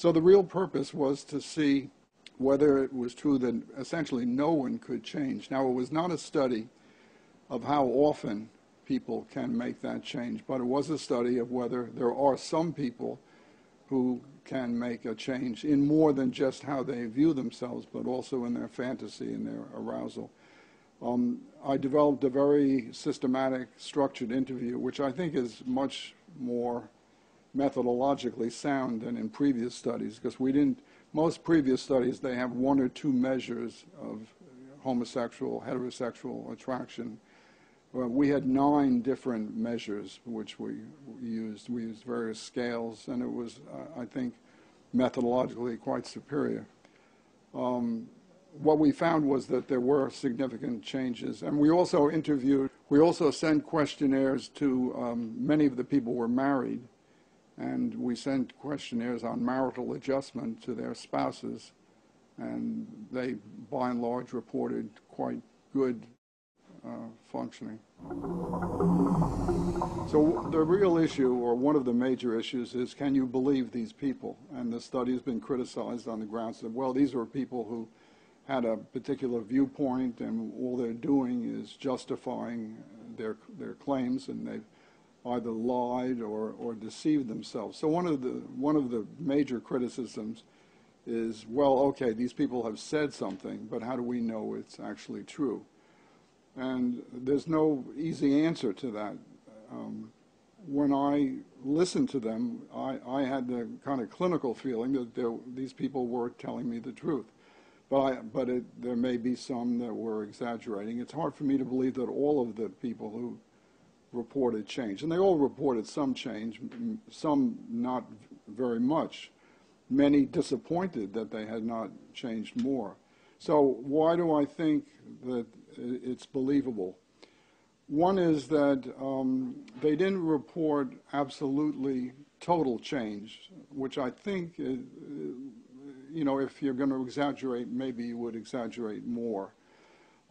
So the real purpose was to see whether it was true that essentially no one could change. Now, it was not a study of how often people can make that change, but it was a study of whether there are some people who can make a change in more than just how they view themselves, but also in their fantasy and their arousal. I developed a very systematic, structured interview, which I think is much more methodologically sound than in previous studies, because most previous studies, they have one or two measures of homosexual, heterosexual attraction. We had 9 different measures which we used. We used various scales, and it was, I think, methodologically quite superior. What we found was that there were significant changes, and we also sent questionnaires to many of the people were married, and we sent questionnaires on marital adjustment to their spouses, and they, by and large, reported quite good functioning. So the real issue, or one of the major issues, is can you believe these people? And the study has been criticized on the grounds that, well, these were people who had a particular viewpoint, and all they're doing is justifying their claims, and they've either lied or deceived themselves. So one of the major criticisms is, well, okay, these people have said something, but how do we know it's actually true? And there's no easy answer to that. When I listened to them, I had the kind of clinical feeling that these people were telling me the truth. But there may be some that were exaggerating. It's hard for me to believe that all of the people who reported change, and they all reported some change, some not very much, many disappointed that they had not changed more. So why do I think that it's believable? One is that they didn't report absolutely total change, which I think, if you're going to exaggerate, maybe you would exaggerate more.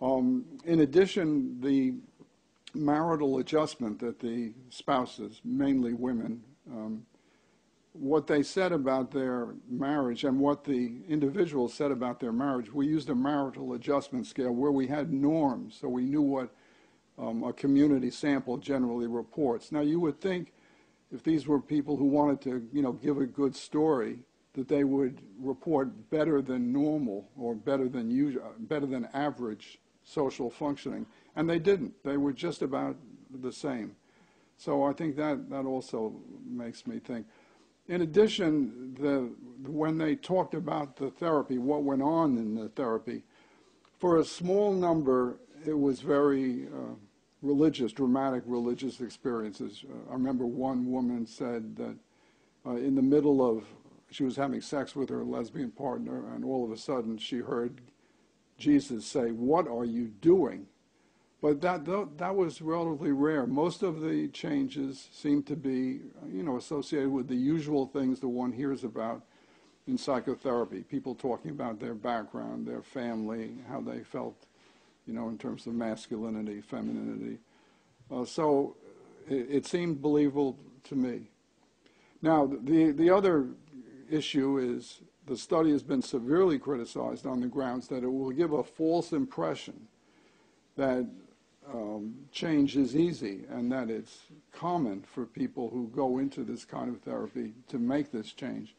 In addition, the marital adjustment that the spouses, mainly women, what they said about their marriage and what the individuals said about their marriage, we used a marital adjustment scale where we had norms, so we knew what a community sample generally reports. Now, you would think if these were people who wanted to, give a good story, that they would report better than normal or better than usual, better than average social functioning, and they didn't. They were just about the same. So I think that also makes me think. In addition, when they talked about the therapy, what went on in the therapy, for a small number, it was very religious, dramatic religious experiences. I remember one woman said that in the middle of, she was having sex with her lesbian partner, and all of a sudden she heard Jesus say, "What are you doing?" But that was relatively rare. Most of the changes seem to be, associated with the usual things that one hears about in psychotherapy. People talking about their background, their family, how they felt, in terms of masculinity, femininity. So it seemed believable to me. Now, the other issue is the study has been severely criticized on the grounds that it will give a false impression that change is easy and that it's common for people who go into this kind of therapy to make this change.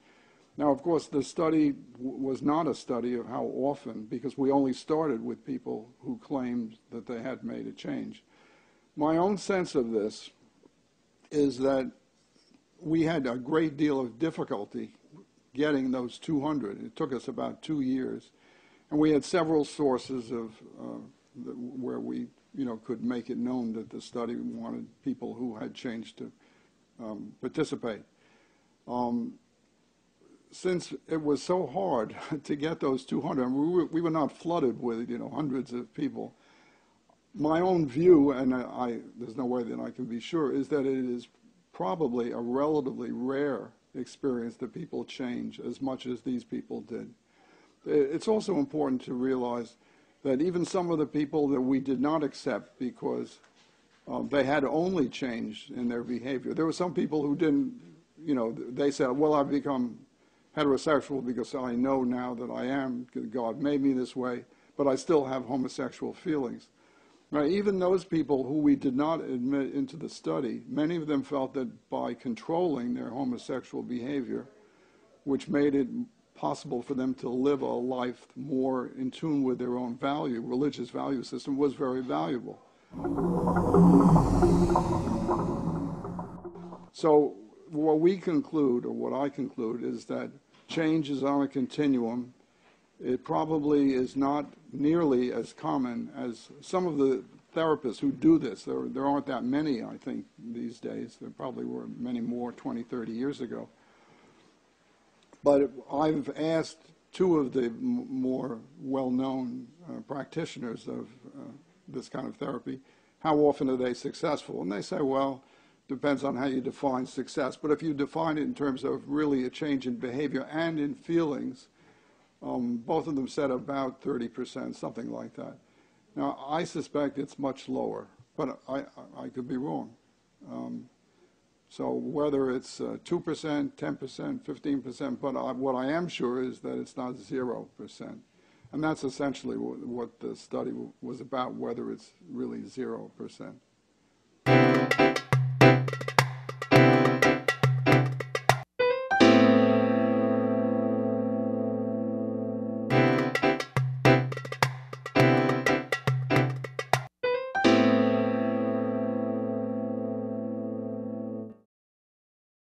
Now, of course, the study was not a study of how often, because we only started with people who claimed that they had made a change. My own sense of this is that we had a great deal of difficulty getting those 200. It took us about 2 years. And we had several sources of where we could make it known that the study wanted people who had changed to participate. Since it was so hard to get those 200, and we were not flooded with hundreds of people, my own view, and there's no way that I can be sure, is that it is probably a relatively rare experience that people change as much as these people did. It's also important to realize that even some of the people that we did not accept because they had only changed in their behavior. There were some people who didn't, they said, well, I've become heterosexual because I know now that I am, God made me this way, but I still have homosexual feelings. Now, even those people who we did not admit into the study, many of them felt that by controlling their homosexual behavior, which made it possible for them to live a life more in tune with their own value, religious value system, was very valuable. So what we conclude, or what I conclude, is that change is on a continuum. It probably is not nearly as common as some of the therapists who do this. There aren't that many, I think, these days. There probably were many more 20, 30 years ago. But I've asked two of the more well-known practitioners of this kind of therapy, how often are they successful? And they say, well, depends on how you define success. But if you define it in terms of really a change in behavior and in feelings, both of them said about 30%, something like that. Now, I suspect it's much lower, but I could be wrong. So whether it's 2%, 10%, 15%, but what I am sure is that it's not 0%. And that's essentially what the study was about, whether it's really 0%.